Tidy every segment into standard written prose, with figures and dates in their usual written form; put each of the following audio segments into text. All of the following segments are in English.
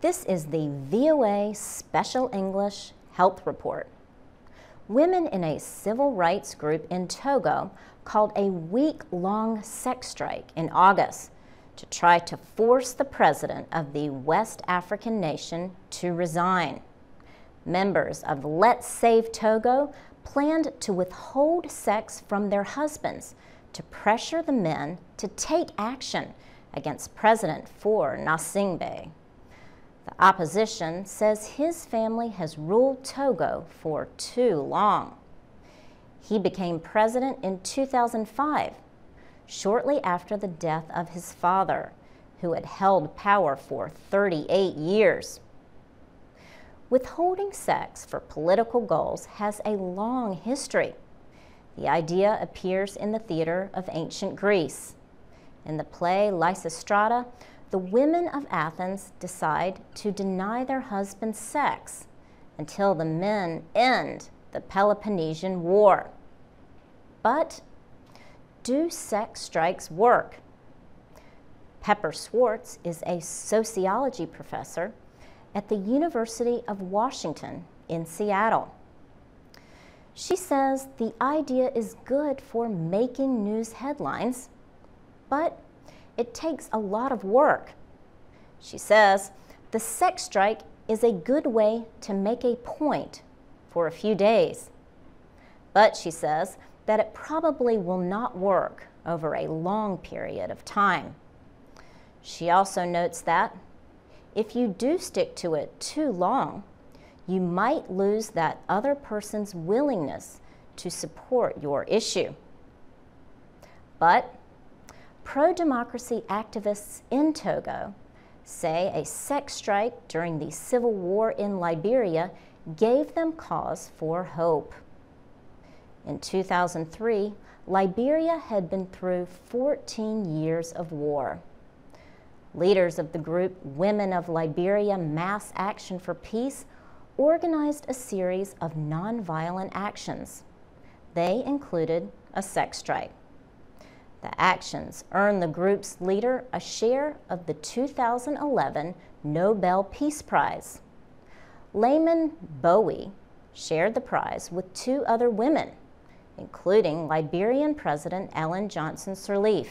This is the VOA Special English Health Report. Women in a civil rights group in Togo called a week-long sex strike in August to try to force the president of the West African nation to resign. Members of Let's Save Togo planned to withhold sex from their husbands to pressure the men to take action against President Faure Gnassingbé. The opposition says his family has ruled Togo for too long. He became president in 2005, shortly after the death of his father, who had held power for 38 years. Withholding sex for political goals has a long history. The idea appears in the theater of ancient Greece. In the play Lysistrata, the women of Athens decide to deny their husbands sex until the men end the Peloponnesian War. But do sex strikes work? Pepper Swartz is a sociology professor at the University of Washington in Seattle. She says the idea is good for making news headlines, but it takes a lot of work. She says the sex strike is a good way to make a point for a few days. But she says that it probably will not work over a long period of time. She also notes that if you do stick to it too long, you might lose that other person's willingness to support your issue. But pro-democracy activists in Togo say a sex strike during the civil war in Liberia gave them cause for hope. In 2003, Liberia had been through 14 years of war. Leaders of the group Women of Liberia Mass Action for Peace organized a series of nonviolent actions. They included a sex strike. The actions earned the group's leader a share of the 2011 Nobel Peace Prize. Layman Bowie shared the prize with two other women, including Liberian President Ellen Johnson Sirleaf.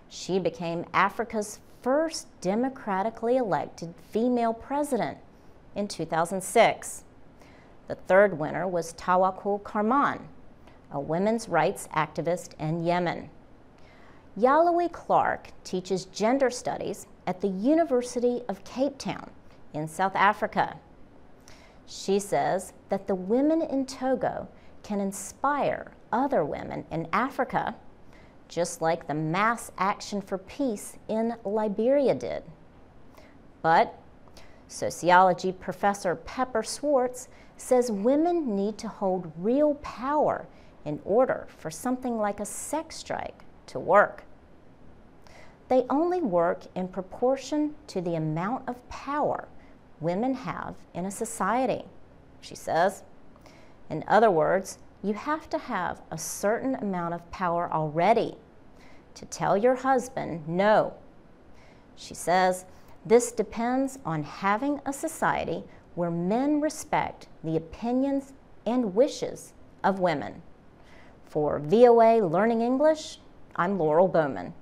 She became Africa's first democratically elected female president in 2006. The third winner was Tawakkol Karman, a women's rights activist in Yemen. Yalawi Clark teaches gender studies at the University of Cape Town in South Africa. She says that the women in Togo can inspire other women in Africa, just like the mass action for peace in Liberia did. But sociology professor Pepper Swartz says women need to hold real power in order for something like a sex strike to work. They only work in proportion to the amount of power women have in a society, she says. In other words, you have to have a certain amount of power already to tell your husband no. She says this depends on having a society where men respect the opinions and wishes of women. For VOA Learning English, I'm Laurel Bowman.